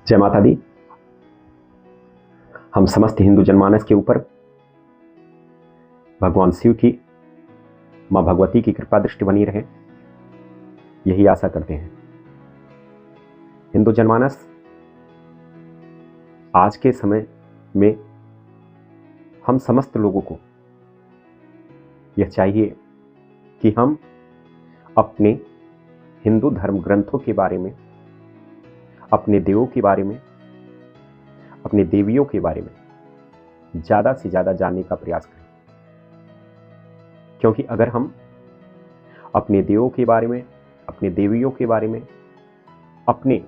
जय माता दी। हम समस्त हिंदू जनमानस के ऊपर भगवान शिव की, मां भगवती की कृपा दृष्टि बनी रहे, यही आशा करते हैं। हिंदू जनमानस आज के समय में हम समस्त लोगों को यह चाहिए कि हम अपने हिंदू धर्म ग्रंथों के बारे में, अपने देवों के बारे में, अपने देवियों के बारे में ज़्यादा से ज़्यादा जानने का प्रयास करें। क्योंकि अगर हम अपने देवों के बारे में, अपने देवियों के बारे में, अपने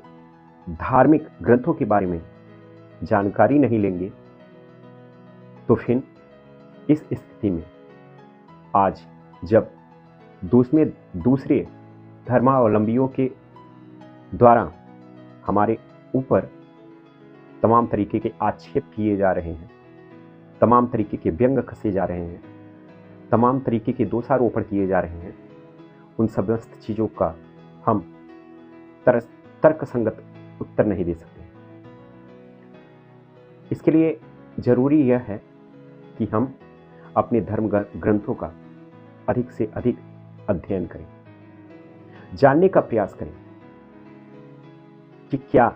धार्मिक ग्रंथों के बारे में जानकारी नहीं लेंगे तो फिर इस स्थिति में आज जब दूसरे धर्मावलंबियों के द्वारा हमारे ऊपर तमाम तरीके के आक्षेप किए जा रहे हैं, तमाम तरीके के व्यंग कसे जा रहे हैं, तमाम तरीके के दोषारोपण किए जा रहे हैं, उन समस्त चीज़ों का हम तर्कसंगत उत्तर नहीं दे सकते। इसके लिए जरूरी यह है कि हम अपने धर्म ग्रंथों का अधिक से अधिक अध्ययन करें, जानने का प्रयास करें कि क्या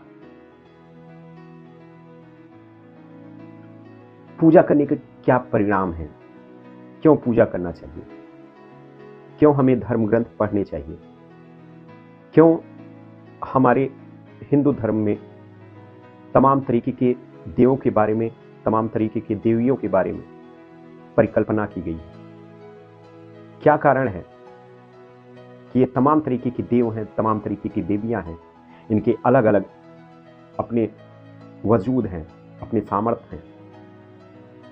पूजा करने के क्या परिणाम हैं, क्यों पूजा करना चाहिए, क्यों हमें धर्म ग्रंथ पढ़ने चाहिए, क्यों हमारे हिंदू धर्म में तमाम तरीके के देवों के बारे में, तमाम तरीके के देवियों के बारे में परिकल्पना की गई है। क्या कारण है कि ये तमाम तरीके के देव हैं, तमाम तरीके की देवियां हैं, इनके अलग अलग अपने वजूद हैं, अपने सामर्थ्य हैं।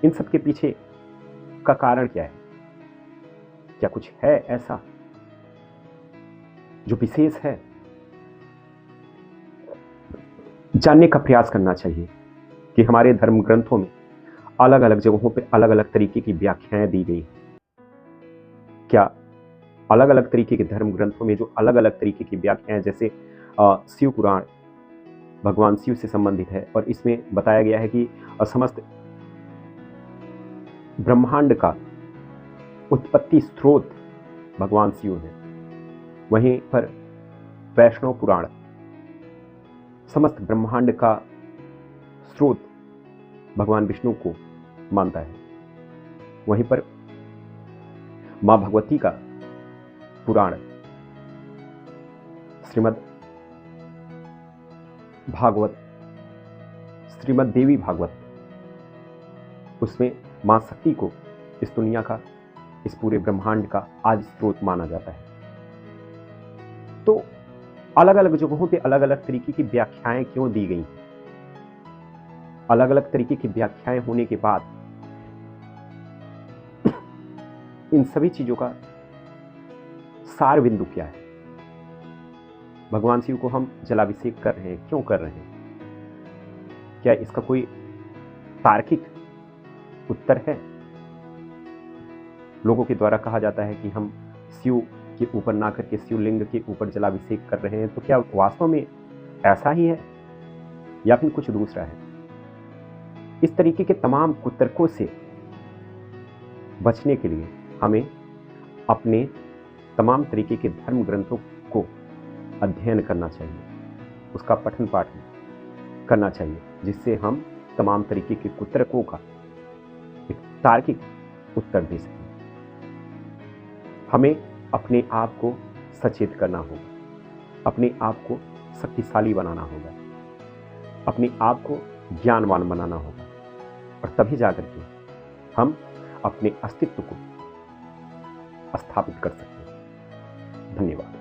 इन सब के पीछे का कारण क्या है? क्या कुछ है ऐसा जो विशेष है? जानने का प्रयास करना चाहिए कि हमारे धर्म ग्रंथों में अलग अलग जगहों पे अलग अलग तरीके की व्याख्याएं दी गई। क्या अलग अलग तरीके के धर्म ग्रंथों में जो अलग अलग तरीके की व्याख्याएं, जैसे शिव पुराण भगवान शिव से संबंधित है और इसमें बताया गया है कि समस्त ब्रह्मांड का उत्पत्ति स्रोत भगवान शिव है। वहीं पर वैष्णव पुराण समस्त ब्रह्मांड का स्रोत भगवान विष्णु को मानता है। वहीं पर मां भगवती का पुराण श्रीमद् भागवत, श्रीमद् देवी भागवत, उसमें मां शक्ति को इस दुनिया का, इस पूरे ब्रह्मांड का आदि स्रोत माना जाता है। तो अलग अलग जगहों पे अलग अलग तरीके की व्याख्याएं क्यों दी गई? अलग अलग तरीके की व्याख्याएं होने के बाद इन सभी चीजों का सार बिंदु क्या है? भगवान शिव को हम जलाभिषेक कर रहे हैं, क्यों कर रहे हैं? क्या इसका कोई तार्किक उत्तर है? लोगों के द्वारा कहा जाता है कि हम शिव के ऊपर ना करके शिवलिंग के ऊपर जलाभिषेक कर रहे हैं, तो क्या वास्तव में ऐसा ही है या फिर कुछ दूसरा है? इस तरीके के तमाम कुतर्कों से बचने के लिए हमें अपने तमाम तरीके के धर्म ग्रंथों को अध्ययन करना चाहिए, उसका पठन पाठन करना चाहिए, जिससे हम तमाम तरीके के कुतर्कों का एक तार्किक उत्तर दे सकें। हमें अपने आप को सचेत करना होगा, अपने आप को शक्तिशाली बनाना होगा, अपने आप को ज्ञानवान बनाना होगा, और तभी जाकर के हम अपने अस्तित्व को स्थापित कर सकते हैं। धन्यवाद।